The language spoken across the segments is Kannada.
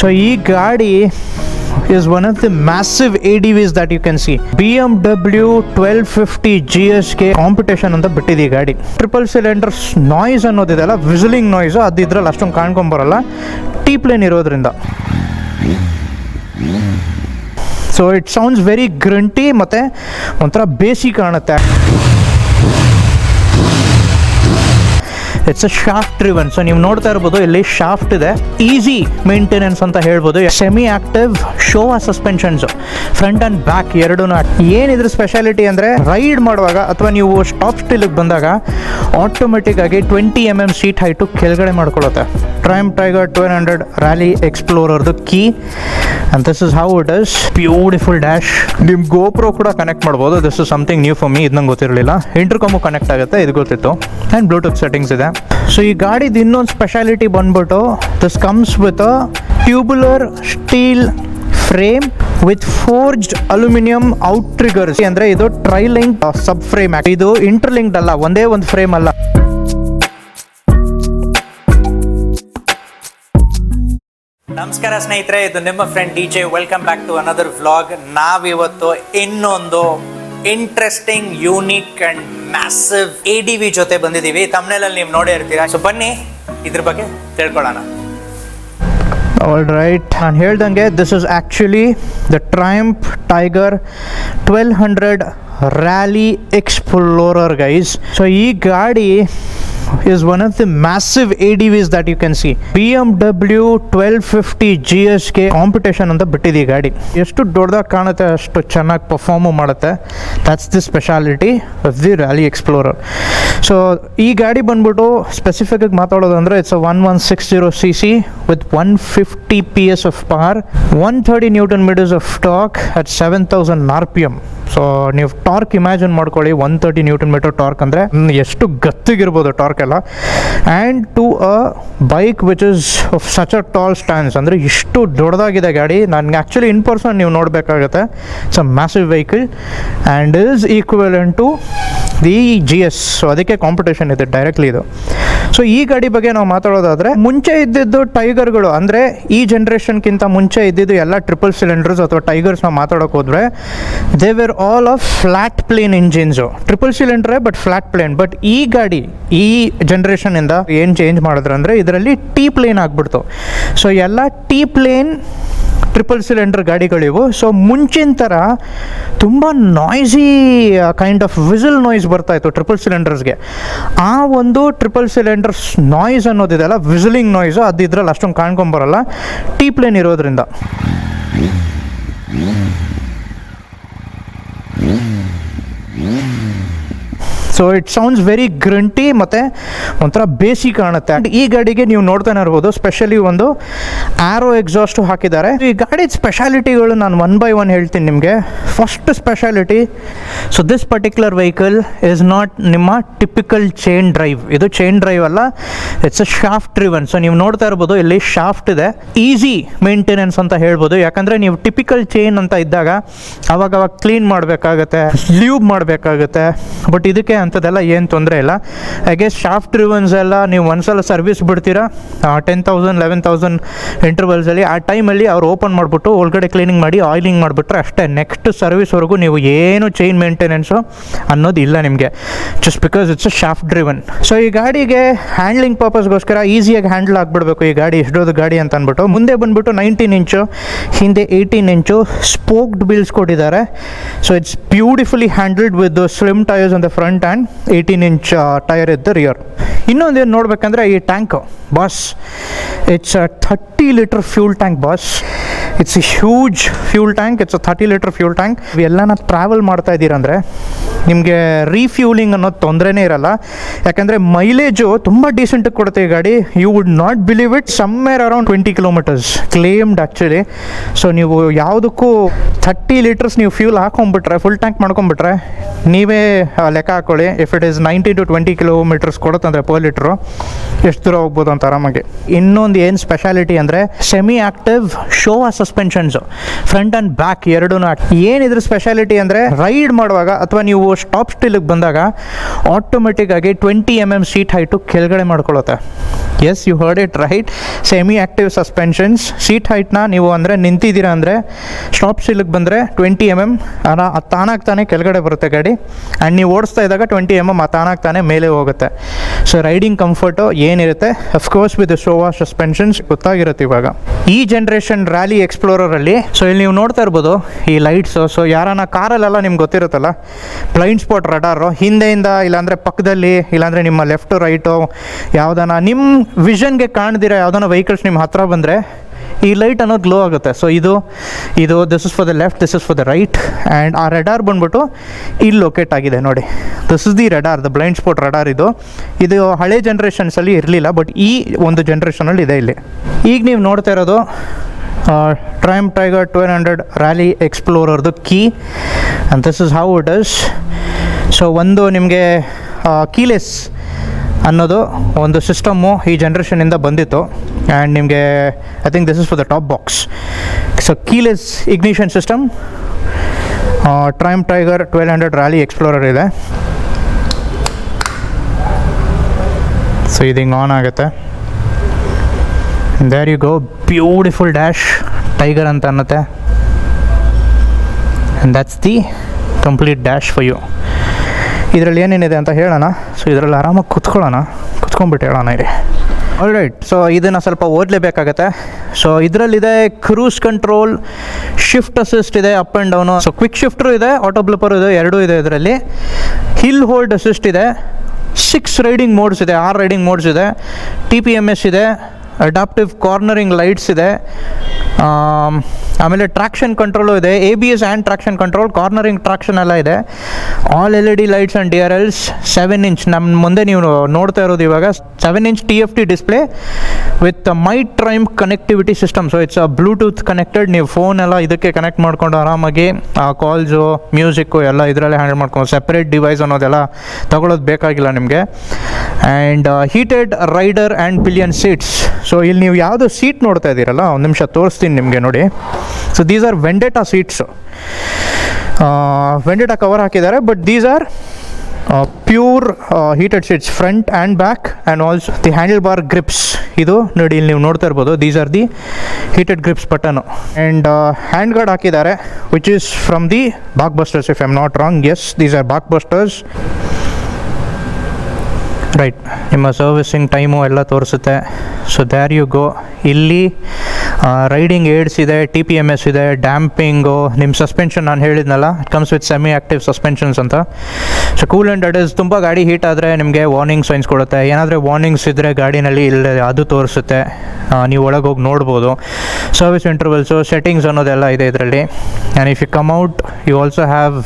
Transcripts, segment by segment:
ಸೊ ಈ ಗಾಡಿ is one of the massive ADVs that you can see. BMW 1250 GSK competition ಅಂತ ಬಿಟ್ಟಿದೆ ಈ ಗಾಡಿ. ಟ್ರಿಪಲ್ ಸಿಲಿಂಡರ್ಸ್ ನಾಯ್ಸ್ ಅನ್ನೋದಿದೆಲ್ಲ, ವಿಸಿಲಿಂಗ್ ನಾಯ್ಸ್ ಅದು ಇದ್ರಲ್ಲಿ ಅಷ್ಟೊಂದು ಕಾಣ್ಕೊಂಬರಲ್ಲ, ಟೀ ಪ್ಲೇನ್ ಇರೋದ್ರಿಂದ. So it sounds very grunty ಮತ್ತು ಒಂಥರ ಬೇಸಿ ಕಾಣುತ್ತೆ. It's a shaft driven. So ನೀವು ನೋಡ್ತಾ ಇರ್ಬೋದು ಇಲ್ಲಿ ಶಾಫ್ಟ್ ಇದೆ, ಈಸಿ ಮೇಂಟೆನೆನ್ಸ್ ಅಂತ ಹೇಳ್ಬೋದು. Semi active Showa suspensions front and back ಎರಡೂ. ಏನಿದ್ರ ಸ್ಪೆಷಾಲಿಟಿ ಅಂದರೆ ರೈಡ್ ಮಾಡುವಾಗ ಅಥವಾ ನೀವು ಸ್ಟಾಪ್ ಸ್ಟಿಲ್ಗೆ ಬಂದಾಗ ಆಟೋಮೆಟಿಕ್ ಆಗಿ 20 mm ಸೀಟ್ ಹೈಟು ಕೆಳಗಡೆ ಮಾಡ್ಕೊಳ್ಳುತ್ತೆ. ಟ್ರಯಂಫ್ ಟೈಗರ್ 1200 ರ್ಯಾಲಿ ಎಕ್ಸ್ಪ್ಲೋರರ್ದು key and this is how it is. Beautiful dash. ನಿಮ್ಮ ಗೋಪ್ರೋ ಕೂಡ ಕನೆಕ್ಟ್ ಮಾಡ್ಬೋದು. This is something new for me, ಇದು ನಂಗೆ ಗೊತ್ತಿರಲಿಲ್ಲ. ಇಂಟರ್ಕಾಮು ಕನೆಕ್ಟ್ ಆಗುತ್ತೆ, ಇದು ಗೊತ್ತಿತ್ತು. ಆ್ಯಂಡ್ ಬ್ಲೂಟೂತ್ ಸೆಟ್ಟಿಂಗ್ಸ್ ಇದೆ. ಸೊ ಈ ಗಾಡಿದು ಇನ್ನೊಂದು ಸ್ಪೆಷಾಲಿಟಿ ಬಂದ್ಬಿಟ್ಟು this comes with a tubular steel frame with forged aluminium outriggers. ಅಂದರೆ ಇದು ಟ್ರೈಲಿಂಕ್ ಸಬ್ ಫ್ರೇಮ್. ಇದು ಇಂಟರ್ಲಿಂಕ್ಡ್ ಅಲ್ಲ, ಒಂದೇ ಒಂದು ಫ್ರೇಮ್ ಅಲ್ಲ. ನಮಸ್ಕಾರ ಸ್ನೇಹಿತರೆ, ಇದು ನಿಮ್ಮ friend DJ. Welcome back to another vlog. ನಾವಿವತ್ತು ಇನ್ನೊಂದು interesting, unique and massive ADV ಜೊತೆ ಬಂದಿದ್ದೀವಿ. ತಮ್ನೇಲಲ್ಲಿ ನೀವು ನೋಡೇ ಇರ್ತೀರಾ. ಸೊ ಬನ್ನಿ ಇದ್ರ ಬಗ್ಗೆ ತಿಳ್ಕೊಳ್ಳೋಣ. ಆಲ್ ರೈಟ್, ನಾನು ಹೇಳ್ದಂಗೆ this is actually the triumph Tiger 1200 Rally explorer guys. So ಈ ಗಾಡಿ is one of the massive ADVs that you can see. BMW 1250 GSK competition ಅಂತ ಬಿಟ್ಟಿದೆ ಈ ಗಾಡಿ. ಎಷ್ಟು ದೊಡ್ಡದಾಗಿ ಕಾಣುತ್ತೆ ಅಷ್ಟು ಚೆನ್ನಾಗಿ ಪರ್ಫಾರ್ಮು ಮಾಡುತ್ತೆ. That's the speciality of the Rally Explorer. So ಈ ಗಾಡಿ ಬಂದ್ಬಿಟ್ಟು ಸ್ಪೆಸಿಫಿಕಾಗಿ ಮಾತಾಡೋದಂದರೆ it's a 1160cc with 150 PS of power, 130 Nm of torque at 7000 RPM. So ನೀವು ಟಾರ್ಕ್ ಇಮ್ಯಾಜಿನ್ ಮಾಡ್ಕೊಳ್ಳಿ, 130 Nm ಟಾರ್ಕ್ ಅಂದರೆ ಎಷ್ಟು ಗತ್ತಿಗಿರ್ಬೋದು ಟಾರ್ಕ್ ಎಲ್ಲ. And to a bike which is of such a tall stands, ಅಂದರೆ ಇಷ್ಟು ದೊಡ್ಡದಾಗಿದೆ ಗಾಡಿ. ನನಗೆ ಆ್ಯಕ್ಚುಲಿ ಇನ್ ಪರ್ಸನ್ ನೀವು ನೋಡಬೇಕಾಗುತ್ತೆ. It's a massive vehicle and is equivalent to the GS. So ಅದಕ್ಕೆ ಕಾಂಪಿಟೇಷನ್ ಇದೆ ಡೈರೆಕ್ಟ್ಲಿ ಇದು. ಸೊ ಈ ಗಾಡಿ ಬಗ್ಗೆ ನಾವು ಮಾತಾಡೋದಾದರೆ, ಮುಂಚೆ ಇದ್ದಿದ್ದು ಟೈಗರ್ಗಳು, ಅಂದರೆ ಈ ಜನ್ರೇಷನ್ಗಿಂತ ಮುಂಚೆ ಇದ್ದಿದ್ದು ಎಲ್ಲ ಟ್ರಿಪಲ್ ಸಿಲಿಂಡರ್ಸ್ ಅಥವಾ ಟೈಗರ್ಸ್ ನಾವು ಮಾತಾಡೋಕೆ ಹೋದರೆ they were all of flat plane engines. Triple ಸಿಲಿಂಡ್ರೇ ಬಟ್ ಫ್ಲ್ಯಾಟ್ ಪ್ಲೇನ್. ಬಟ್ ಈ ಗಾಡಿ ಈ ಜನ್ರೇಷನಿಂದ ಏನು ಚೇಂಜ್ ಮಾಡಿದ್ರು ಅಂದರೆ ಇದರಲ್ಲಿ ಟೀ ಪ್ಲೇನ್ ಆಗಿಬಿಡ್ತು. ಸೊ ಎಲ್ಲ ಟೀ ಪ್ಲೇನ್ ಟ್ರಿಪಲ್ ಸಿಲಿಂಡರ್ ಗಾಡಿಗಳಿವು. ಸೊ ಮುಂಚಿನ ಥರ ತುಂಬ noisy kind of whistle noise ಬರ್ತಾಯಿತ್ತು ಟ್ರಿಪಲ್ ಸಿಲಿಂಡರ್ಸ್ಗೆ. ಆ ಒಂದು ಟ್ರಿಪಲ್ ಸಿಲಿಂಡರ್ಸ್ ನಾಯ್ಸ್ ಅನ್ನೋದಿದೆಲ್ಲ, ವಿಸಿಲಿಂಗ್ ನಾಯ್ಸು ಅದು ಇದ್ರಲ್ಲಿ ಅಷ್ಟೊಂದು ಕಾಣ್ಕೊಂಬರಲ್ಲ, ಟೀ ಪ್ಲೇನ್ ಇರೋದ್ರಿಂದ. So it sounds very grunty ಮತ್ತು ಒಂಥರ ಬೇಸಿ ಕಾಣುತ್ತೆ. ಆ್ಯಂಡ್ ಈ ಗಾಡಿಗೆ ನೀವು ನೋಡ್ತಾನೆ ಇರ್ಬೋದು, ಸ್ಪೆಷಲಿ ಒಂದು ಆ್ಯರೋ ಎಕ್ಸಾಸ್ಟು ಹಾಕಿದ್ದಾರೆ. ಈ ಗಾಡಿ ಸ್ಪೆಷಾಲಿಟಿಗಳು ನಾನು ಒನ್ ಬೈ ಒನ್ ಹೇಳ್ತೀನಿ ನಿಮಗೆ. First speciality, so this particular vehicle is not ನಿಮ್ಮ ಟಿಪಿಕಲ್ ಚೈನ್ ಡ್ರೈವ್. ಇದು ಚೈನ್ ಡ್ರೈವ್ ಅಲ್ಲ, it's a shaft driven. So ನೀವು ನೋಡ್ತಾ ಇರ್ಬೋದು ಇಲ್ಲಿ ಶಾಫ್ಟ್ ಇದೆ, ಈಸಿ ಮೇಂಟೆನೆನ್ಸ್ ಅಂತ ಹೇಳ್ಬೋದು. ಯಾಕಂದರೆ ನೀವು ಟಿಪಿಕಲ್ ಚೈನ್ ಅಂತ ಇದ್ದಾಗ ಅವಾಗ ಕ್ಲೀನ್ ಮಾಡಬೇಕಾಗತ್ತೆ, ಲ್ಯೂಬ್ ಮಾಡಬೇಕಾಗುತ್ತೆ. ಬಟ್ ಇದಕ್ಕೆ ಅಂಥದ್ದೆಲ್ಲ ಏನು ತೊಂದರೆ ಇಲ್ಲ. ಐ ಗೆಸ್ ಶಾಫ್ಟ್ ಡ್ರಿವನ್ಸ್ ಎಲ್ಲ ನೀವು ಒಂದ್ಸಲ ಸರ್ವಿಸ್ ಬಿಡ್ತೀರಾ 10,000 11,000 ಇಂಟರ್ವಲ್ಸಲ್ಲಿ, ಆ ಟೈಮಲ್ಲಿ ಅವ್ರು ಓಪನ್ ಮಾಡಿಬಿಟ್ಟು ಒಳಗಡೆ ಕ್ಲೀನಿಂಗ್ ಮಾಡಿ ಆಯಿಲಿಂಗ್ ಮಾಡಿಬಿಟ್ರೆ ಅಷ್ಟೇ. ನೆಕ್ಸ್ಟ್ ಸರ್ವಿಸ್ವರೆಗೂ ನೀವು ಏನು ಚೈನ್ ಮೇಂಟೆನೆನ್ಸು ಅನ್ನೋದು ಇಲ್ಲ ನಿಮಗೆ, just because it's a shaft driven. So ಈ ಗಾಡಿಗೆ ಹ್ಯಾಂಡ್ಲಿಂಗ್ ಪರ್ಪಸ್ಗೋಸ್ಕರ ಈಸಿಯಾಗಿ ಹ್ಯಾಂಡಲ್ ಆಗಿಬಿಡ್ಬೇಕು ಈ ಗಾಡಿ, ಎಷ್ಟೊಂದು ಗಾಡಿ ಅಂತ ಅಂದ್ಬಿಟ್ಟು ಮುಂದೆ ಬಂದುಬಿಟ್ಟು 19 ಇಂಚು, ಹಿಂದೆ 18 ಇಂಚು ಸ್ಪೋಕ್ಡ್ ವೀಲ್ಸ್ ಕೊಟ್ಟಿದ್ದಾರೆ. So it's beautifully handled with slim tyres on the front and 18 inch tyre ಇದ್ದ ರಿಯರ್. ಇನ್ನೊಂದೇನು ನೋಡ್ಬೇಕಂದ್ರೆ ಈ tank boss, it's a 30 litre fuel tank boss. It's A huge fuel tank. It's a 30 litre fuel tank. ಇವೆಲ್ಲನ ಟ್ರಾವೆಲ್ ಮಾಡ್ತಾ ಇದ್ದೀರಂದರೆ ನಿಮಗೆ ರೀಫ್ಯೂಲಿಂಗ್ ಅನ್ನೋದು ತೊಂದರೆನೇ ಇರಲ್ಲ. ಯಾಕಂದರೆ ಮೈಲೇಜು ತುಂಬ ಡೀಸೆಂಟಾಗಿ ಕೊಡುತ್ತೆ ಈ ಗಾಡಿ. You would not believe it, somewhere around 20 kilometers claimed actually. So ನೀವು ಯಾವುದಕ್ಕೂ 30 ಲೀಟರ್ಸ್ ನೀವು ಫ್ಯೂಲ್ ಹಾಕೊಂಡ್ಬಿಟ್ರೆ, ಫುಲ್ ಟ್ಯಾಂಕ್ ಮಾಡ್ಕೊಂಡ್ಬಿಟ್ರೆ, ನೀವೇ ಲೆಕ್ಕ ಹಾಕೊಳ್ಳಿ. If it is 19 to 20 kilometers ಕೊಡುತ್ತಂದರೆ ಪರ್ ಲೀಟ್ರು ಎಷ್ಟು ದೂರ ಹೋಗ್ಬೋದು ಅಂತ ಆರಾಮಾಗಿ. ಇನ್ನೊಂದು ಏನು ಸ್ಪೆಷಾಲಿಟಿ ಅಂದರೆ semi active Showa suspensions front and back ಎರಡೂ. ಏನಿದ್ರ ಸ್ಪೆಷಾಲಿಟಿ ಅಂದರೆ ರೈಡ್ ಮಾಡುವಾಗ ಅಥವಾ ನೀವು ನೀವು ಟಾಪ್ ಸ್ಟೀಲಿಗೆ ಬಂದಾಗ ಆಟೋಮೆಟಿಕ್ಕಾಗಿ 20 mm ಸೀಟ್ ಹೈಟು ಕೆಳಗಡೆ ಮಾಡ್ಕೊಳ್ಳುತ್ತೆ. Yes, you heard it right. Semi active suspensions. Seat ಹೈಟ್ನ ನೀವು ಅಂದರೆ ನಿಂತಿದ್ದೀರಾ ಅಂದರೆ ಟಾಪ್ ಸ್ಟೀಲಿಗೆ ಬಂದರೆ 20 mm ತಾನಾಗ್ತಾನೆ ಕೆಳಗಡೆ ಬರುತ್ತೆ ಗಾಡಿ. ಆ್ಯಂಡ್ ನೀವು ಓಡಿಸ್ತಾ ಇದ್ದಾಗ 20 mm ತಾನಾಗ್ತಾನೆ ಮೇಲೆ ಹೋಗುತ್ತೆ. ಸೊ ರೈಡಿಂಗ್ ಕಂಫರ್ಟು ಏನಿರುತ್ತೆ, ಅಫ್ಕೋರ್ಸ್ ವಿತ್ ಸೋವಾ ಸಸ್ಪೆನ್ಷನ್ಸ್ ಗೊತ್ತಾಗಿರುತ್ತೆ ಇವಾಗ. ಈ ಜನ್ರೇಷನ್ ರ್ಯಾಲಿ ಎಕ್ಸ್ಪ್ಲೋರರಲ್ಲಿ ಸೊ ಇಲ್ಲಿ ನೀವು ನೋಡ್ತಾ ಇರ್ಬೋದು ಈ ಲೈಟ್ಸು. ಸೊ ಯಾರನ್ನ ಕಾರಲ್ಲೆಲ್ಲ ನಿಮ್ಗೆ ಗೊತ್ತಿರುತ್ತಲ್ಲ, ಬ್ಲೈಂಡ್ ಸ್ಪಾಟ್ ರಡಾರು ಹಿಂದೆಯಿಂದ, ಇಲ್ಲಾಂದರೆ ಪಕ್ಕದಲ್ಲಿ, ಇಲ್ಲಾಂದರೆ ನಿಮ್ಮ ಲೆಫ್ಟು ರೈಟು ಯಾವುದನ್ನ ನಿಮ್ಮ ವಿಷನ್ಗೆ ಕಾಣ್ದಿರ ಯಾವುದನ್ನ ವೆಹಿಕಲ್ಸ್ ನಿಮ್ಮ ಹತ್ರ ಬಂದರೆ ಈ ಲೈಟ್ ಅನ್ನೋದು ಗ್ಲೋ ಆಗುತ್ತೆ. ಸೊ ಇದು this is for the left, this is for the right. And ಆ ರೆಡಾರ್ ಬಂದ್ಬಿಟ್ಟು ಇಲ್ಲಿ ಲೊಕೇಟ್ ಆಗಿದೆ ನೋಡಿ. This is the radar, the blind spot radar. ಇದು ಹಳೆ ಜನ್ರೇಷನ್ಸಲ್ಲಿ ಇರಲಿಲ್ಲ, ಬಟ್ ಈ ಒಂದು ಜನ್ರೇಷನಲ್ಲಿ ಇದೆ ಇಲ್ಲಿ. ಈಗ ನೀವು ನೋಡ್ತಾ ಇರೋದು ಟ್ರಯಂಫ್ ಟೈಗರ್ 1200 ರ್ಯಾಲಿ ಎಕ್ಸ್ಪ್ಲೋರರ್ದು key. And this is how it is. So ಒಂದು ನಿಮಗೆ ಕೀಲೆಸ್ ಅನ್ನೋದು ಒಂದು ಸಿಸ್ಟಮ್ಮು ಈ ಜನ್ರೇಷನಿಂದ ಬಂದಿತ್ತು. ಆ್ಯಂಡ್ ನಿಮಗೆ I think this is for the top box. So keyless ignition system Triumph Tiger 1200 Rally Explorer ಇದೆ. ಸೊ ಇದು ಹಿಂಗೆ ಆನ್ ಆಗುತ್ತೆ. There you go, beautiful dash, Tiger ಅಂತ ಅನ್ನತ್ತೆ. And that's the complete dash for you. ಇದರಲ್ಲಿ ಏನೇನಿದೆ ಅಂತ ಹೇಳೋಣ. ಸೊ ಇದರಲ್ಲಿ ಆರಾಮಾಗಿ ಕುತ್ಕೊಂಡ್ಬಿಟ್ಟು ಹೇಳೋಣ ಇಲ್ಲಿ. All right. ಸೊ ಇದನ್ನು ಸ್ವಲ್ಪ ಓದಲೇಬೇಕಾಗತ್ತೆ. ಸೊ ಇದರಲ್ಲಿದೆ ಕ್ರೂಸ್ ಕಂಟ್ರೋಲ್, ಶಿಫ್ಟ್ ಅಸಿಸ್ಟ್ ಇದೆ, up and down. So quick shifter ಇದೆ, ಆಟೋ ಬ್ಲಿಪ್ಪರು ಇದೆ, ಎರಡೂ ಇದೆ ಇದರಲ್ಲಿ. ಹಿಲ್ ಹೋಲ್ಡ್ ಅಸಿಸ್ಟ್ ಇದೆ, 6 ರೈಡಿಂಗ್ ಮೋಡ್ಸ್ ಇದೆ, 6 ರೈಡಿಂಗ್ ಮೋಡ್ಸ್ ಇದೆ. TPMS ಇದೆ, ಅಡಾಪ್ಟಿವ್ ಕಾರ್ನರಿಂಗ್ ಲೈಟ್ಸ್ ಇದೆ, ಆಮೇಲೆ ಟ್ರಾಕ್ಷನ್ ಕಂಟ್ರೋಲು ಇದೆ, ABS and traction control, cornering traction ಎಲ್ಲ ಇದೆ. All LED lights and DRLs, 7 inch. ನಮ್ಮ ಮುಂದೆ ನೀವು ನೋಡ್ತಾ ಇರೋದು ಇವಾಗ 7 inch TFT display with my triumph connectivity system. So it's Bluetooth connected. ನೀವು ಫೋನ್ ಎಲ್ಲ ಇದಕ್ಕೆ ಕನೆಕ್ಟ್ ಮಾಡ್ಕೊಂಡು ಆರಾಮಾಗಿ ಕಾಲ್ಸು, ಮ್ಯೂಸಿಕ್ಕು ಎಲ್ಲ ಇದರಲ್ಲೇ ಹ್ಯಾಂಡಲ್ ಮಾಡ್ಕೊಂಡು, ಸೆಪ್ರೇಟ್ ಡಿವೈಸ್ ಅನ್ನೋದೆಲ್ಲ ತೊಗೊಳೋದು ಬೇಕಾಗಿಲ್ಲ ನಿಮಗೆ. And heated rider and pillion seats. So ಇಲ್ಲಿ ನೀವು ಯಾವುದೋ ಸೀಟ್ ನೋಡ್ತಾ ಇದ್ದೀರಲ್ಲ, ಒಂದು ನಿಮಿಷ ತೋರಿಸ್ತೀನಿ ನಿಮಗೆ ನೋಡಿ. So these are Vendetta seats. Vendetta cover ಹಾಕಿದ್ದಾರೆ, but these are pure heated seats, front and back. And also the handle bar grips. ಇದು ನೋಡಿ, ಇಲ್ಲಿ ನೀವು ನೋಡ್ತಾ ಇರ್ಬೋದು, these are the heated grips button. And hand guard ಹಾಕಿದ್ದಾರೆ, which is from the Barkbusters if I am not wrong. Yes, these are Barkbusters. Right, ನಿಮ್ಮ ಸರ್ವಿಸಿಂಗ್ ಟೈಮು ಎಲ್ಲ ತೋರಿಸುತ್ತೆ. So there you go. ಇಲ್ಲಿ ರೈಡಿಂಗ್ ಏಡ್ಸ್ ಇದೆ, TPMS ಇದೆ, ಡ್ಯಾಂಪಿಂಗು, ನಿಮ್ಮ ಸಸ್ಪೆನ್ಷನ್ ನಾನು ಹೇಳಿದ್ನಲ್ಲ, it comes with semi active suspensions ಅಂತ. So cool and dead is. ತುಂಬ ಗಾಡಿ ಹೀಟ್ ಆದರೆ ನಿಮಗೆ ವಾರ್ನಿಂಗ್ ಸೈನ್ಸ್ ಕೊಡುತ್ತೆ. ಏನಾದರೂ ವಾರ್ನಿಂಗ್ಸ್ ಇದ್ದರೆ ಗಾಡಿನಲ್ಲಿ ಇಲ್ಲ ಅದು ತೋರಿಸುತ್ತೆ, ನೀವು ಒಳಗೆ ಹೋಗಿ ನೋಡ್ಬೋದು. ಸರ್ವಿಸ್ ಇಂಟರ್ವಲ್ಸು, ಸೆಟ್ಟಿಂಗ್ಸ್ ಅನ್ನೋದೆಲ್ಲ ಇದೆ ಇದರಲ್ಲಿ. And if you come out, you also have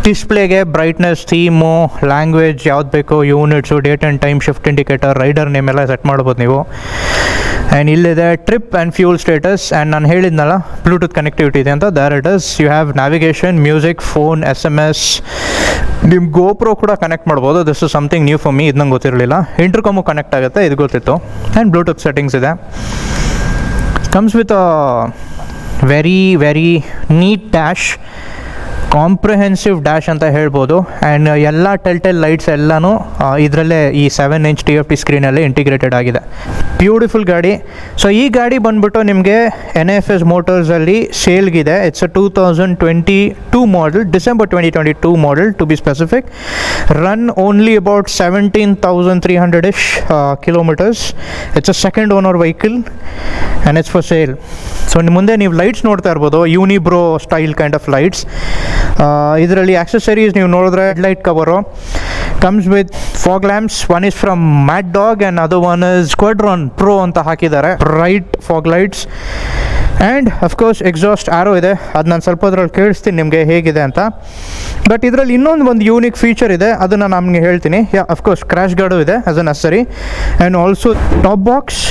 ಡಿಸ್ಪ್ಲೇಗೆ ಬ್ರೈಟ್ನೆಸ್, ಥೀಮು, ಲ್ಯಾಂಗ್ವೇಜ್ ಯಾವ್ದು ಬೇಕು, units, date and time, shift indicator, rider name ಎಲ್ಲ ಸೆಟ್ ಮಾಡ್ಬೋದು ನೀವು. ಆ್ಯಂಡ್ ಇಲ್ಲಿದೆ trip and fuel status. And ನಾನು ಹೇಳಿದ್ನಲ್ಲ ಬ್ಲೂಟೂತ್ ಕನೆಕ್ಟಿವಿಟಿ ಇದೆ ಅಂತ, there it is. You have navigation, music, phone, SMS. ನಿಮ್ಮ ಗೋಪ್ರೋ ಕೂಡ ಕನೆಕ್ಟ್ ಮಾಡ್ಬೋದು. This is something new for me, ಇದು ನಂಗೆ ಗೊತ್ತಿರಲಿಲ್ಲ. ಇಂಟರ್ಕಾಮು ಕನೆಕ್ಟ್ ಆಗುತ್ತೆ, ಇದು ಗೊತ್ತಿತ್ತು. ಆ್ಯಂಡ್ ಬ್ಲೂಟೂತ್ ಸೆಟ್ಟಿಂಗ್ಸ್ ಇದೆ. Comes with a very very neat dash, comprehensive dash ಅಂತ ಹೇಳ್ಬೋದು. ಆ್ಯಂಡ್ ಎಲ್ಲ ಟೆಲ್ ಲೈಟ್ಸ್ ಎಲ್ಲನೂ ಇದರಲ್ಲೇ ಈ 7 ಇಂಚ್ TFT ಸ್ಕ್ರೀನಲ್ಲಿ ಇಂಟಿಗ್ರೇಟೆಡ್ ಆಗಿದೆ. ಬ್ಯೂಟಿಫುಲ್ ಗಾಡಿ. ಸೊ ಈ ಗಾಡಿ ಬಂದ್ಬಿಟ್ಟು ನಿಮಗೆ NFS ಮೋಟರ್ಸಲ್ಲಿ ಸೇಲ್ಗಿದೆ. It's a 2022 model, December 2022 model to be specific. Run only about 17,300-ish kilometres. It's a second owner vehicle and it's for sale. So ಮುಂದೆ ನೀವು ಲೈಟ್ಸ್ ನೋಡ್ತಾ ಇರ್ಬೋದು, unibrow style kind of lights. ಇದರಲ್ಲಿ ಆಕ್ಸೆಸರೀಸ್ ನೀವು ನೋಡಿದ್ರೆ headlight cover comes with fog lamps. One is from Mad Dog and other one is Squadron Pro ಅಂತ ಹಾಕಿದ್ದಾರೆ, bright fog lights. And of course exhaust Arrow ಇದೆ, ಅದು ನಾನು ಸ್ವಲ್ಪ ಅದ್ರಲ್ಲಿ ಕೇಳಿಸ್ತೀನಿ ನಿಮಗೆ ಹೇಗಿದೆ ಅಂತ. ಬಟ್ ಇದರಲ್ಲಿ ಇನ್ನೊಂದು ಯೂನಿಕ್ ಫೀಚರ್ ಇದೆ, ಅದನ್ನು ನಮಗೆ ಹೇಳ್ತೀನಿ. ಅಫ್ಕೋರ್ಸ್ ಕ್ರ್ಯಾಶ್ ಗಾರ್ಡು ಇದೆ as a necessary. And also top box.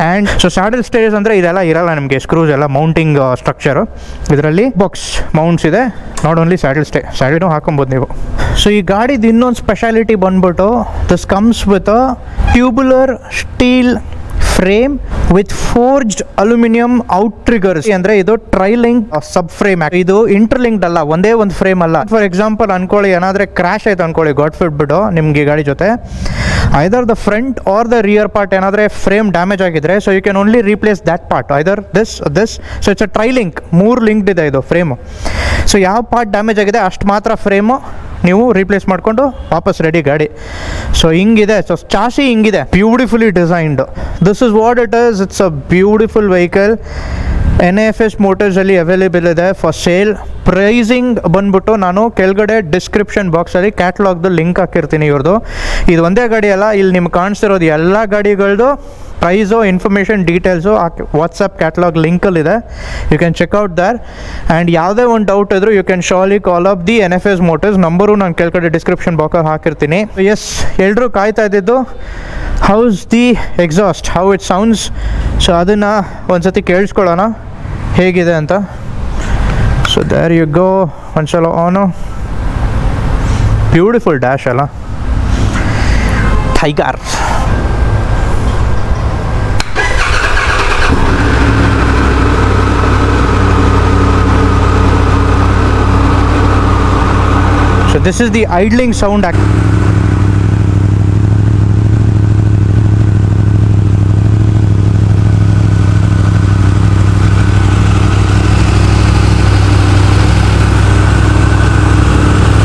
And so saddle stays ಅಂದರೆ ಇದೆಲ್ಲ ಇರಲ್ಲ ನಿಮಗೆ, ಸ್ಕ್ರೂಸ್ ಎಲ್ಲ ಮೌಂಟಿಂಗ್ ಸ್ಟ್ರಕ್ಚರು. ಇದರಲ್ಲಿ ಬಾಕ್ಸ್ ಮೌಂಟ್ಸ್ ಇದೆ, ನಾಟ್ ಓನ್ಲಿ ಸ್ಯಾಡಲ್ನೂ ಹಾಕೊಬೋದು ನೀವು. ಸೊ ಈ ಗಾಡಿದು ಇನ್ನೊಂದು ಸ್ಪೆಷಾಲಿಟಿ ಬಂದ್ಬಿಟ್ಟು, this comes with a tubular steel frame with forged aluminium outriggers. ಅಂದ್ರೆ ಇದು ಟ್ರೈಲಿಂಕ್ ಸಬ್ ಫ್ರೇಮ್. ಇದು ಇಂಟರ್ಲಿಂಕ್ಡ್ ಅಲ್ಲ, ಒಂದೇ ಒಂದು ಫ್ರೇಮ್ ಅಲ್ಲ. ಫಾರ್ ಎಕ್ಸಾಂಪಲ್ ಅನ್ಕೊಳ್ಳಿ, ಏನಾದ್ರೆ ಕ್ರಾಶ್ ಆಯ್ತು ಅನ್ಕೊಳ್ಳಿ, ಗಾಡ್ ಬಿಟ್ಟು ನಿಮ್ಗೆ ಗಾಡಿ ಜೊತೆ either the front or the rear part ಏನಾದ್ರೆ ಫ್ರೇಮ್ ಡ್ಯಾಮೇಜ್ ಆಗಿದ್ರೆ, so you can only replace that part, either this. So it's a trilink, 3 linked ಇದೆ ಇದು ಫ್ರೇಮು. ಸೊ ಯಾವ ಪಾರ್ಟ್ ಡ್ಯಾಮೇಜ್ ಆಗಿದೆ ಅಷ್ಟು ಮಾತ್ರ ಫ್ರೇಮು ನೀವು ರೀಪ್ಲೇಸ್ ಮಾಡಿಕೊಂಡು ವಾಪಸ್ ರೆಡಿ ಗಾಡಿ. ಸೊ ಹಿಂಗಿದೆ. ಸೊ ಚಾಸಿ ಹಿಂಗಿದೆ, beautifully designed. This is what it is. It's a beautiful vehicle. NAFS ಮೋಟರ್ಸಲ್ಲಿ ಅವೈಲೇಬಲ್ ಇದೆ ಫಾರ್ ಸೇಲ್. ಪ್ರೈಸಿಂಗ್ ಬಂದ್ಬಿಟ್ಟು ನಾನು ಕೆಳಗಡೆ ಡಿಸ್ಕ್ರಿಪ್ಷನ್ ಬಾಕ್ಸಲ್ಲಿ ಕ್ಯಾಟ್ಲಾಗ್ದು ಲಿಂಕ್ ಹಾಕಿರ್ತೀನಿ ಇವ್ರದ್ದು. ಇದು ಒಂದೇ ಗಾಡಿ ಅಲ್ಲ, ಇಲ್ಲಿ ನಿಮ್ಗೆ ಕಾಣಿಸ್ತಿರೋದು ಎಲ್ಲ ಗಾಡಿಗಳದ್ದು price, information, details WhatsApp catalogue ಲಿಂಕಲ್ಲಿದೆ. You can check out there. And ಯಾವುದೇ ಒಂದು ಡೌಟ್ ಇದ್ದರೂ you can surely call up the NFS Motors. Number ನಾನು ಕೆಳಗಡೆ ಡಿಸ್ಕ್ರಿಪ್ಷನ್ ಬಾಕ್ಸಲ್ಲಿ ಹಾಕಿರ್ತೀನಿ. ಎಸ್, ಎಲ್ಲರೂ ಕಾಯ್ತಾ ಇದ್ದಿದ್ದು how's the exhaust, how it sounds. So ಅದನ್ನು ಒಂದ್ಸತಿ ಕೇಳಿಸ್ಕೊಳ್ಳೋಣ ಹೇಗಿದೆ ಅಂತ. So there you go. ಒಂದ್ಸಲ ಆನು. ಬ್ಯೂಟಿಫುಲ್ ಡ್ಯಾಶ್ ಅಲ್ಲ, Tiger. So this is the idling sound.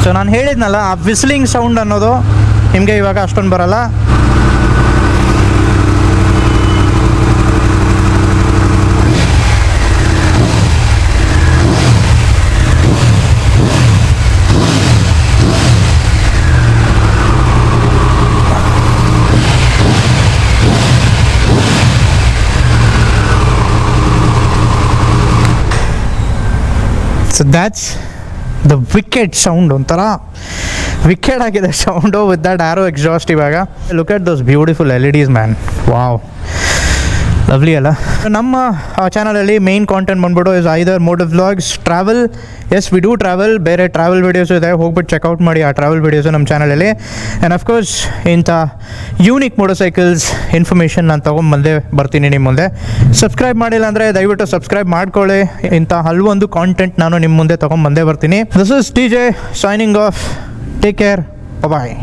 So ನಾನು ಹೇಳಿದ್ನಲ್ಲ, ಆ ವಿಸ್ಲಿಂಗ್ ಸೌಂಡ್ ಅನ್ನೋದು ನಿಮಗೆ ಇವಾಗ ಅಷ್ಟೊಂದು ಬರಲ್ಲ. So that's the wicked sound. ಒಂಥರ ವಿಕೆಡ್ ಆಗಿದೆ sound with that Arrow exhaust. ಇವಾಗ look at those beautiful LEDs man. Wow, lovely ಅಲ್ಲ. ನಮ್ಮ ಚಾನಲಲ್ಲಿ ಮೇನ್ ಕಾಂಟೆಂಟ್ ಬಂದ್ಬಿಟ್ಟು is either moto vlogs, travel. Yes, we do travel. ಬೇರೆ ಟ್ರಾವೆಲ್ ವೀಡಿಯೋಸು ಇದೆ, ಹೋಗ್ಬಿಟ್ಟು ಚೆಕ್ಔಟ್ ಮಾಡಿ ಆ ಟ್ರಾವೆಲ್ ವೀಡಿಯೋಸು ನಮ್ಮ ಚಾನಲಲ್ಲಿ. ಆ್ಯಂಡ್ ಅಫ್ಕೋರ್ಸ್ ಇಂಥ ಯೂನಿಕ್ ಮೋಟರ್ ಸೈಕಲ್ಸ್ ಇನ್ಫಾರ್ಮೇಷನ್ ನಾನು ತೊಗೊಂಬಂದೇ ಬರ್ತೀನಿ ನಿಮ್ಮ ಮುಂದೆ. ಸಬ್ಸ್ಕ್ರೈಬ್ ಮಾಡಿಲ್ಲ ಅಂದರೆ ದಯವಿಟ್ಟು ಸಬ್ಸ್ಕ್ರೈಬ್ ಮಾಡ್ಕೊಳ್ಳಿ. ಇಂಥ ಹಲವೊಂದು ಕಾಂಟೆಂಟ್ ನಾನು ನಿಮ್ಮ ಮುಂದೆ ತೊಗೊಂಬಂದೇ ಬರ್ತೀನಿ. This is DJ signing off. Take care, bye.